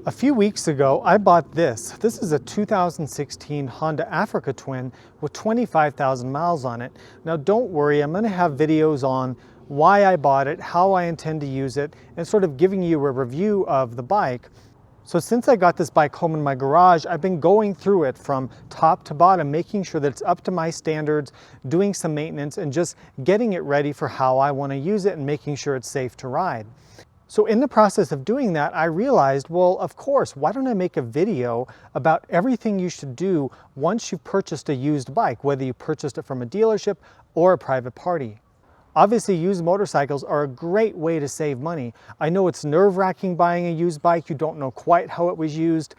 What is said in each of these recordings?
A few weeks ago, I bought this. This is a 2016 Honda Africa Twin with 25,000 miles on it. Now don't worry, I'm going to have videos on why I bought it, how I intend to use it, and sort of giving you a review of the bike. So since I got this bike home in my garage, I've been going through it from top to bottom, making sure that it's up to my standards, doing some maintenance, and just getting it ready for how I want to use it and making sure it's safe to ride. So in the process of doing that, I realized, well, of course, why don't I make a video about everything you should do once you've purchased a used bike, whether you purchased it from a dealership or a private party. Obviously, used motorcycles are a great way to save money. I know it's nerve-wracking buying a used bike. You don't know quite how it was used.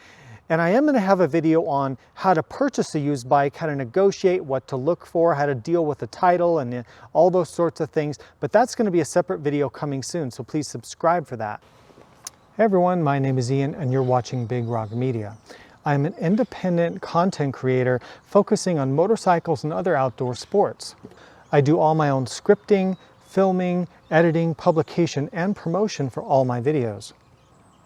And I am going to have a video on how to purchase a used bike, how to negotiate, what to look for, how to deal with the title, and all those sorts of things. But that's going to be a separate video coming soon, so please subscribe for that. Hey everyone, my name is Ian, and you're watching Big Rock Media. I'm an independent content creator focusing on motorcycles and other outdoor sports. I do all my own scripting, filming, editing, publication, and promotion for all my videos.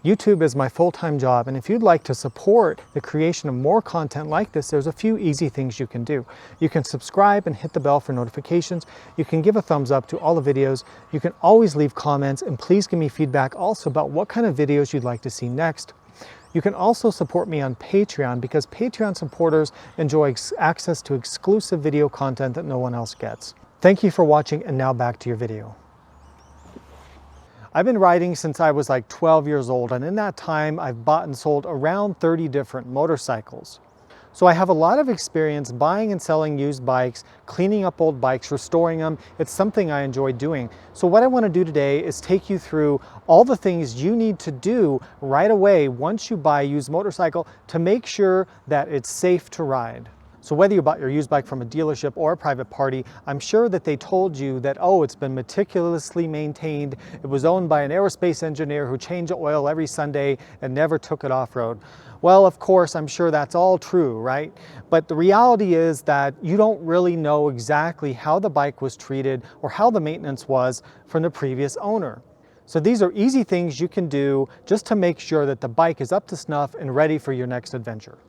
YouTube is my full-time job, and if you'd like to support the creation of more content like this, there's a few easy things you can do. You can subscribe and hit the bell for notifications. You can give a thumbs up to all the videos. You can always leave comments, and please give me feedback also about what kind of videos you'd like to see next. You can also support me on Patreon because Patreon supporters enjoy access to exclusive video content that no one else gets. Thank you for watching, and now back to your video. I've been riding since I was like 12 years old, and in that time I've bought and sold around 30 different motorcycles. So I have a lot of experience buying and selling used bikes, cleaning up old bikes, restoring them. It's something I enjoy doing. So what I want to do today is take you through all the things you need to do right away once you buy a used motorcycle to make sure that it's safe to ride. So whether you bought your used bike from a dealership or a private party, I'm sure that they told you that, oh, it's been meticulously maintained. It was owned by an aerospace engineer who changed the oil every Sunday and never took it off-road. Well, of course, I'm sure that's all true, right? But the reality is that you don't really know exactly how the bike was treated or how the maintenance was from the previous owner. So these are easy things you can do just to make sure that the bike is up to snuff and ready for your next adventure.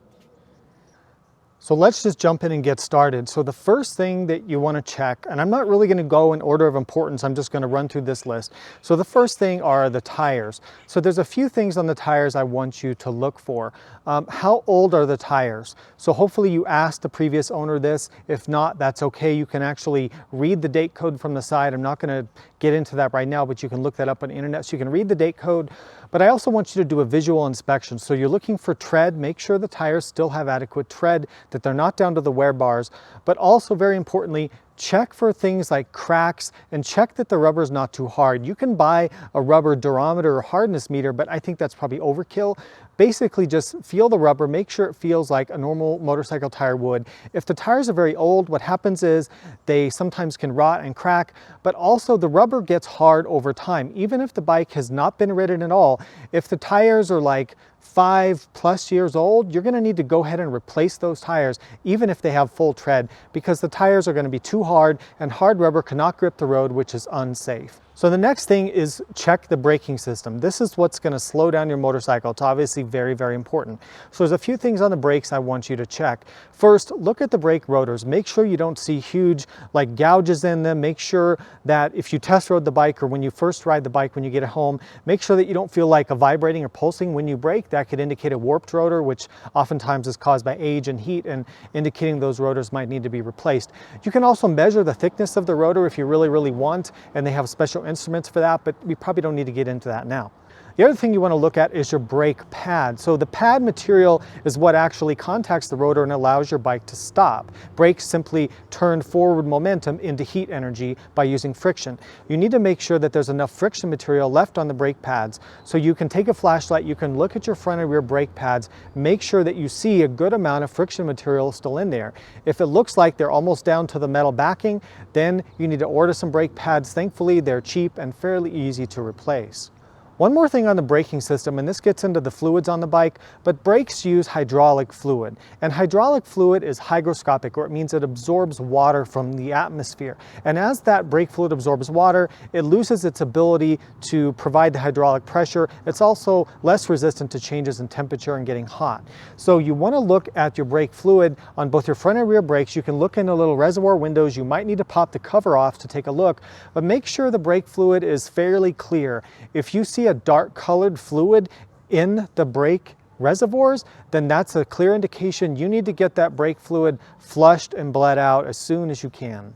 So let's just jump in and get started. So the first thing that you want to check, and I'm not really going to go in order of importance, I'm just going to run through this list. So the first thing are the tires. So there's a few things on the tires I want you to look for. How old are the tires? So hopefully you asked the previous owner this. If not, that's okay. You can actually read the date code from the side. I'm not going to get into that right now, but you can look that up on the internet. So you can read the date code. But I also want you to do a visual inspection. So you're looking for tread. Make sure the tires still have adequate tread, that they're not down to the wear bars. But also, very importantly, check for things like cracks and check that the rubber is not too hard. You can buy a rubber durometer or hardness meter, but I think that's probably overkill. Basically just feel the rubber, make sure it feels like a normal motorcycle tire would. If the tires are very old, what happens is they sometimes can rot and crack, but also the rubber gets hard over time. Even if the bike has not been ridden at all, if the tires are like 5+ years old, you're going to need to go ahead and replace those tires, even if they have full tread, because the tires are going to be too hard and hard rubber cannot grip the road, which is unsafe. So the next thing is check the braking system. This is what's going to slow down your motorcycle. It's obviously very, very important. So there's a few things on the brakes I want you to check. First, look at the brake rotors. Make sure you don't see huge like gouges in them. Make sure that if you test rode the bike or when you first ride the bike when you get it home, make sure that you don't feel like a vibrating or pulsing when you brake. That could indicate a warped rotor, which oftentimes is caused by age and heat and indicating those rotors might need to be replaced. You can also measure the thickness of the rotor if you really, really want, and they have special instruments for that, but we probably don't need to get into that now. The other thing you want to look at is your brake pad. So the pad material is what actually contacts the rotor and allows your bike to stop. Brakes simply turn forward momentum into heat energy by using friction. You need to make sure that there's enough friction material left on the brake pads. So you can take a flashlight, you can look at your front and rear brake pads, make sure that you see a good amount of friction material still in there. If it looks like they're almost down to the metal backing, then you need to order some brake pads. Thankfully, they're cheap and fairly easy to replace. One more thing on the braking system, and this gets into the fluids on the bike, but brakes use hydraulic fluid. And hydraulic fluid is hygroscopic, or it means it absorbs water from the atmosphere. And as that brake fluid absorbs water, it loses its ability to provide the hydraulic pressure. It's also less resistant to changes in temperature and getting hot. So you want to look at your brake fluid on both your front and rear brakes. You can look in the little reservoir windows. You might need to pop the cover off to take a look, but make sure the brake fluid is fairly clear. If you see a dark colored fluid in the brake reservoirs, then that's a clear indication you need to get that brake fluid flushed and bled out as soon as you can.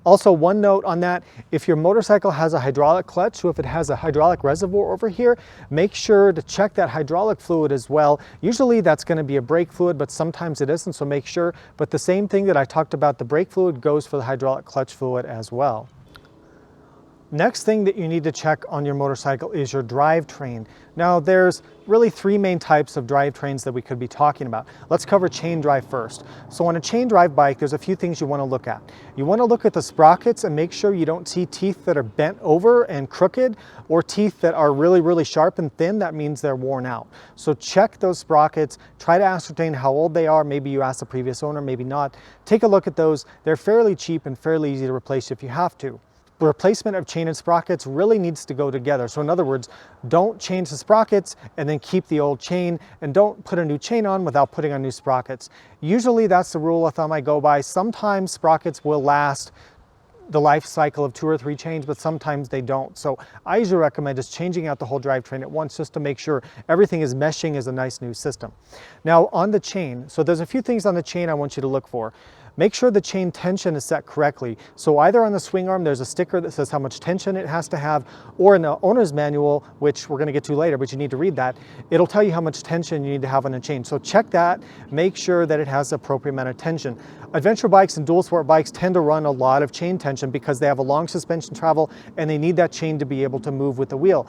Also, one note on that, if your motorcycle has a hydraulic clutch, so if it has a hydraulic reservoir over here, make sure to check that hydraulic fluid as well. Usually that's going to be a brake fluid, but sometimes it isn't, so make sure. But the same thing that I talked about, the brake fluid, goes for the hydraulic clutch fluid as well. Next thing that you need to check on your motorcycle is your drivetrain. Now there's really three main types of drivetrains that we could be talking about. Let's cover chain drive first. So on a chain drive bike, there's a few things you want to look at. You want to look at the sprockets and make sure you don't see teeth that are bent over and crooked, or teeth that are really, really sharp and thin. That means they're worn out. So check those sprockets, try to ascertain how old they are. Maybe you asked the previous owner, maybe not. Take a look at those. They're fairly cheap and fairly easy to replace if you have to. The replacement of chain and sprockets really needs to go together. So in other words, don't change the sprockets and then keep the old chain, and don't put a new chain on without putting on new sprockets. Usually that's the rule of thumb I go by. Sometimes sprockets will last the life cycle of 2 or 3 changes, but sometimes they don't. So I usually recommend just changing out the whole drivetrain at once, just to make sure everything is meshing as a nice new system. Now on the chain, so there's a few things on the chain I want you to look for. Make sure the chain tension is set correctly. So either on the swing arm, there's a sticker that says how much tension it has to have, or in the owner's manual, which we're going to get to later, but you need to read that, it'll tell you how much tension you need to have on the chain. So check that, make sure that it has the appropriate amount of tension. Adventure bikes and dual sport bikes tend to run a lot of chain tension because they have a long suspension travel and they need that chain to be able to move with the wheel.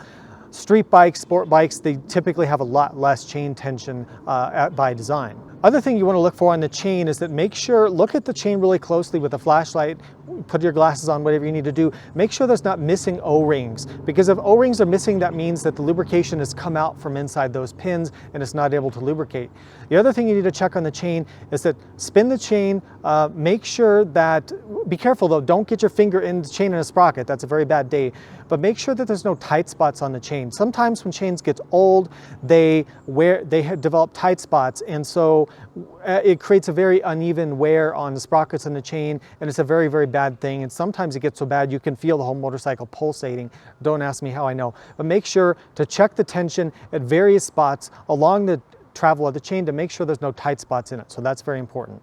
Street bikes, sport bikes, they typically have a lot less chain tension by design. Other thing you want to look for on the chain is that look at the chain really closely with a flashlight, put your glasses on, whatever you need to do. Make sure there's not missing O-rings, because if O-rings are missing, that means that the lubrication has come out from inside those pins and it's not able to lubricate. The other thing you need to check on the chain is that spin the chain, make sure that, be careful though, don't get your finger in the chain in a sprocket, that's a very bad day, but make sure that there's no tight spots on the chain. Sometimes when chains get old, they develop tight spots, and so it creates a very uneven wear on the sprockets and the chain, and it's a very, very bad thing. And sometimes it gets so bad you can feel the whole motorcycle pulsating. Don't ask me how I know, but make sure to check the tension at various spots along the travel of the chain to make sure there's no tight spots in it. So that's very important.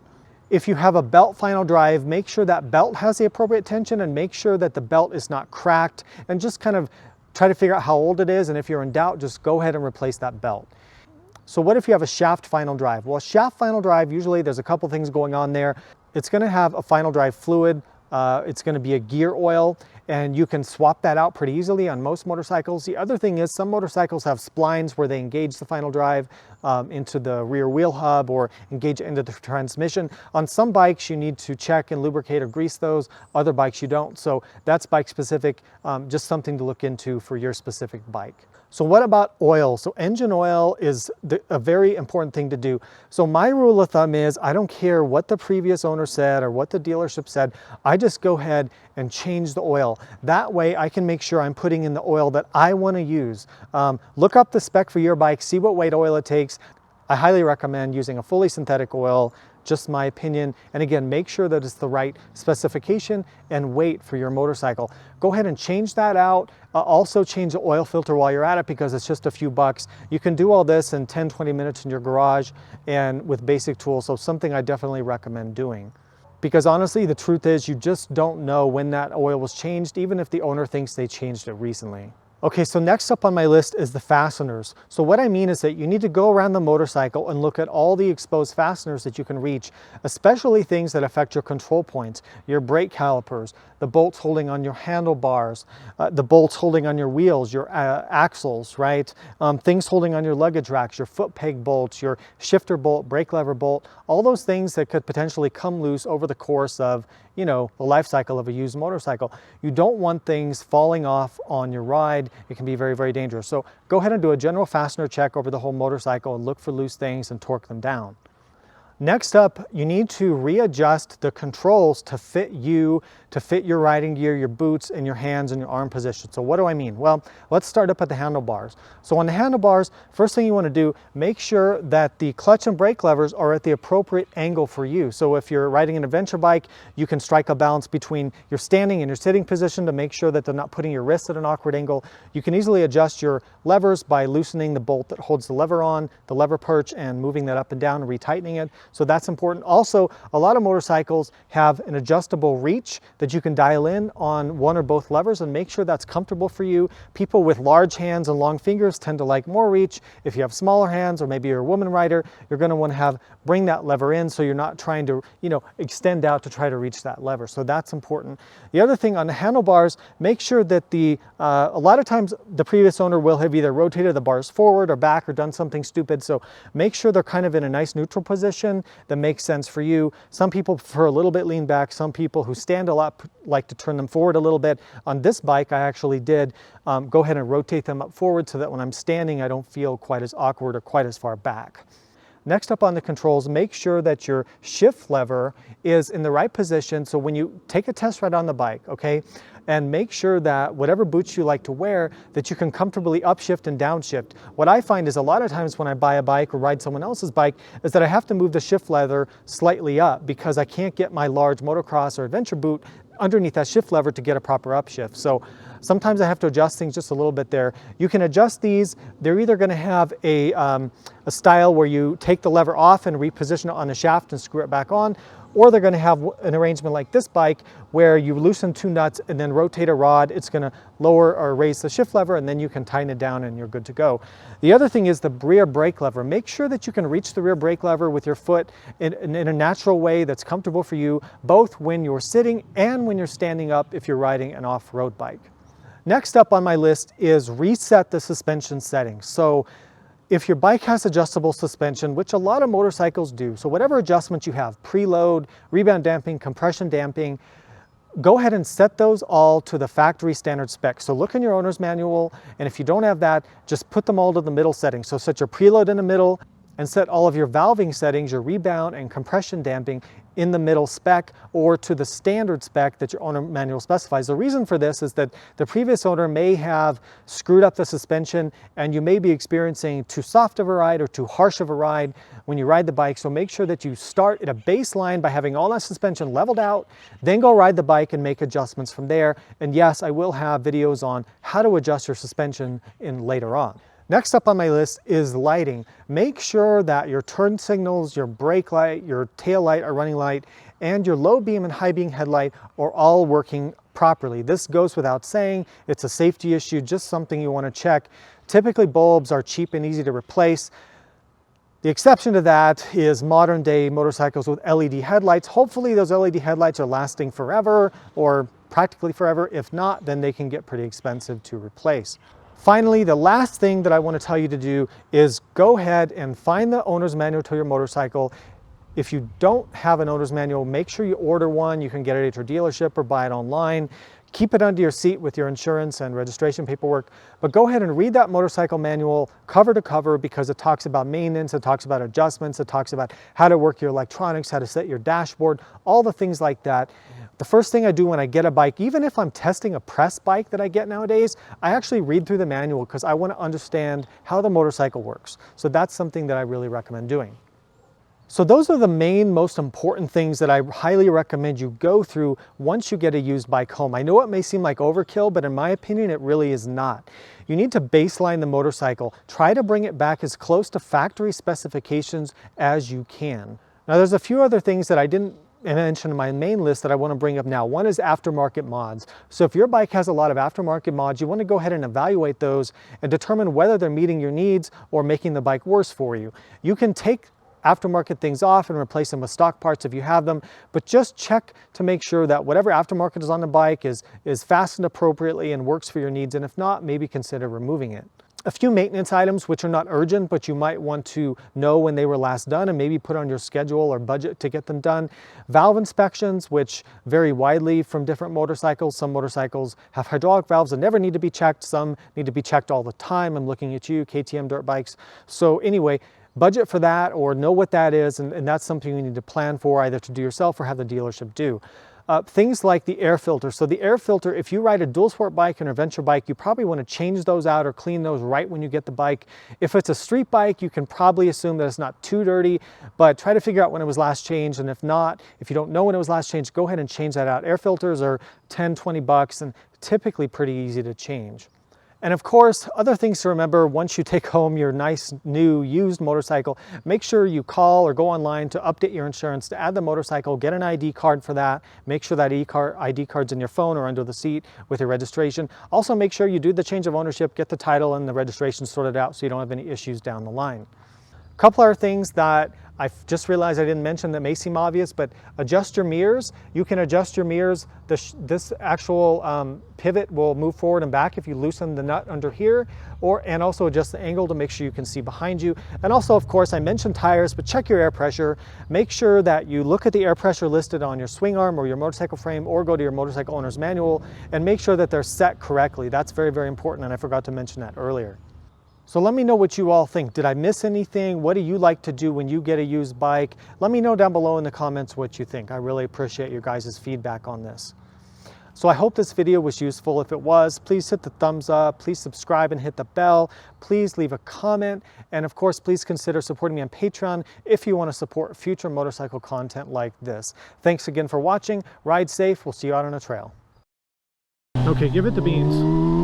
If you have a belt final drive, make sure that belt has the appropriate tension, and make sure that the belt is not cracked, and just kind of try to figure out how old it is. And if you're in doubt, just go ahead and replace that belt. So what if you have a shaft final drive? Well, a shaft final drive, usually there's a couple things going on there. It's going to have a final drive fluid. It's going to be a gear oil, and you can swap that out pretty easily on most motorcycles. The other thing is some motorcycles have splines where they engage the final drive into the rear wheel hub or engage it into the transmission. On some bikes you need to check and lubricate or grease those, other bikes you don't. So that's bike specific, just something to look into for your specific bike. So what about oil? So engine oil is a very important thing to do. So my rule of thumb is I don't care what the previous owner said or what the dealership said, I just go ahead and change the oil. That way I can make sure I'm putting in the oil that I want to use. Look up the spec for your bike, see what weight oil it takes. I highly recommend using a fully synthetic oil, just my opinion. And again, make sure that it's the right specification and weight for your motorcycle. Go ahead and change that out. Also change the oil filter while you're at it, because it's just a few bucks. You can do all this in 10-20 minutes in your garage and with basic tools. So something I definitely recommend doing. Because honestly, the truth is you just don't know when that oil was changed, even if the owner thinks they changed it recently. Okay, so next up on my list is the fasteners. So what I mean is that you need to go around the motorcycle and look at all the exposed fasteners that you can reach, especially things that affect your control points, your brake calipers, the bolts holding on your handlebars, the bolts holding on your wheels, your axles, right? Things holding on your luggage racks, your foot peg bolts, your shifter bolt, brake lever bolt, all those things that could potentially come loose over the course of, you know, the life cycle of a used motorcycle. You don't want things falling off on your ride. It can be very, very dangerous. So go ahead and do a general fastener check over the whole motorcycle and look for loose things and torque them down. Next up, you need to readjust the controls to fit you, to fit your riding gear, your boots, and your hands and your arm position. So what do I mean? Well, let's start up at the handlebars. So on the handlebars, first thing you want to do, make sure that the clutch and brake levers are at the appropriate angle for you. So if you're riding an adventure bike, you can strike a balance between your standing and your sitting position to make sure that they're not putting your wrists at an awkward angle. You can easily adjust your levers by loosening the bolt that holds the lever on, the lever perch, and moving that up and down and retightening it. So that's important. Also, a lot of motorcycles have an adjustable reach that you can dial in on one or both levers and make sure that's comfortable for you. People with large hands and long fingers tend to like more reach. If you have smaller hands, or maybe you're a woman rider, you're going to want to bring that lever in so you're not trying to, you know, extend out to try to reach that lever. So that's important. The other thing on the handlebars, make sure that a lot of times the previous owner will have either rotated the bars forward or back or done something stupid. So make sure they're kind of in a nice neutral position that makes sense for you. Some people prefer a little bit lean back. Some people who stand a lot like to turn them forward a little bit. On this bike, I actually did go ahead and rotate them up forward so that when I'm standing, I don't feel quite as awkward or quite as far back. Next up on the controls, make sure that your shift lever is in the right position. So when you take a test ride on the bike, okay, and make sure that whatever boots you like to wear, that you can comfortably upshift and downshift. What I find is a lot of times when I buy a bike or ride someone else's bike is that I have to move the shift lever slightly up because I can't get my large motocross or adventure boot underneath that shift lever to get a proper upshift. So sometimes I have to adjust things just a little bit there. You can adjust these. They're either going to have a style where you take the lever off and reposition it on the shaft and screw it back on, or they're going to have an arrangement like this bike where you loosen two nuts and then rotate a rod. It's going to lower or raise the shift lever, and then you can tighten it down and you're good to go. The other thing is the rear brake lever. Make sure that you can reach the rear brake lever with your foot in a natural way that's comfortable for you, both when you're sitting and when you're standing up if you're riding an off-road bike. Next up on my list is reset the suspension settings. So if your bike has adjustable suspension, which a lot of motorcycles do, so whatever adjustments you have, preload, rebound damping, compression damping, go ahead and set those all to the factory standard specs. So look in your owner's manual, and if you don't have that, just put them all to the middle setting. So set your preload in the middle and set all of your valving settings, your rebound and compression damping, in the middle spec or to the standard spec that your owner manual specifies. The reason for this is that the previous owner may have screwed up the suspension and you may be experiencing too soft of a ride or too harsh of a ride when you ride the bike. So make sure that you start at a baseline by having all that suspension leveled out, then go ride the bike and make adjustments from there. And yes, I will have videos on how to adjust your suspension in later on. Next up on my list is lighting. Make sure that your turn signals, your brake light, your tail light or running light, and your low beam and high beam headlight are all working properly. This goes without saying. It's a safety issue, just something you want to check. Typically bulbs are cheap and easy to replace. The exception to that is modern day motorcycles with LED headlights. Hopefully those LED headlights are lasting forever or practically forever. If not, then they can get pretty expensive to replace. Finally, the last thing that I want to tell you to do is go ahead and find the owner's manual to your motorcycle. If you don't have an owner's manual, make sure you order one. You can get it at your dealership or buy it online. Keep it under your seat with your insurance and registration paperwork, but go ahead and read that motorcycle manual cover to cover because it talks about maintenance, it talks about adjustments, it talks about how to work your electronics, how to set your dashboard, all the things like that. The first thing I do when I get a bike, even if I'm testing a press bike that I get nowadays, I actually read through the manual because I want to understand how the motorcycle works. So that's something that I really recommend doing. So those are the main, most important things that I highly recommend you go through once you get a used bike home. I know it may seem like overkill, but in my opinion, it really is not. You need to baseline the motorcycle. Try to bring it back as close to factory specifications as you can. Now, there's a few other things that I didn't mention in my main list that I want to bring up now. One is aftermarket mods. So if your bike has a lot of aftermarket mods, you want to go ahead and evaluate those and determine whether they're meeting your needs or making the bike worse for you. You can take aftermarket things off and replace them with stock parts if you have them, but just check to make sure that whatever aftermarket is on the bike is fastened appropriately and works for your needs, and if not, maybe consider removing it. A few maintenance items which are not urgent, but you might want to know when they were last done and maybe put on your schedule or budget to get them done. Valve inspections, which vary widely from different motorcycles. Some motorcycles have hydraulic valves that never need to be checked. Some need to be checked all the time. I'm looking at you, KTM dirt bikes. So anyway, budget for that or know what that is, and that's something you need to plan for, either to do yourself or have the dealership do. Things like the air filter. So the air filter, if you ride a dual sport bike and a adventure bike, you probably want to change those out or clean those right when you get the bike. If it's a street bike, you can probably assume that it's not too dirty, but try to figure out when it was last changed. And if not, if you don't know when it was last changed, go ahead and change that out. Air filters are 10, 20 bucks and typically pretty easy to change. And of course, other things to remember once you take home your nice new used motorcycle, make sure you call or go online to update your insurance, to add the motorcycle, get an ID card for that. Make sure that ID card's in your phone or under the seat with your registration. Also make sure you do the change of ownership, get the title and the registration sorted out so you don't have any issues down the line. A couple other things that I just realized I didn't mention that may seem obvious, but adjust your mirrors. You can adjust your mirrors. This actual pivot will move forward and back if you loosen the nut under here, and also adjust the angle to make sure you can see behind you. And also, of course, I mentioned tires, but check your air pressure. Make sure that you look at the air pressure listed on your swing arm or your motorcycle frame, or go to your motorcycle owner's manual and make sure that they're set correctly. That's very, very important, and I forgot to mention that earlier. So let me know what you all think. Did I miss anything? What do you like to do when you get a used bike? Let me know down below in the comments what you think. I really appreciate your guys' feedback on this. So I hope this video was useful. If it was, please hit the thumbs up, please subscribe and hit the bell, please leave a comment, and of course, please consider supporting me on Patreon if you want to support future motorcycle content like this. Thanks again for watching. Ride safe. We'll see you out on a trail. Okay, give it the beans.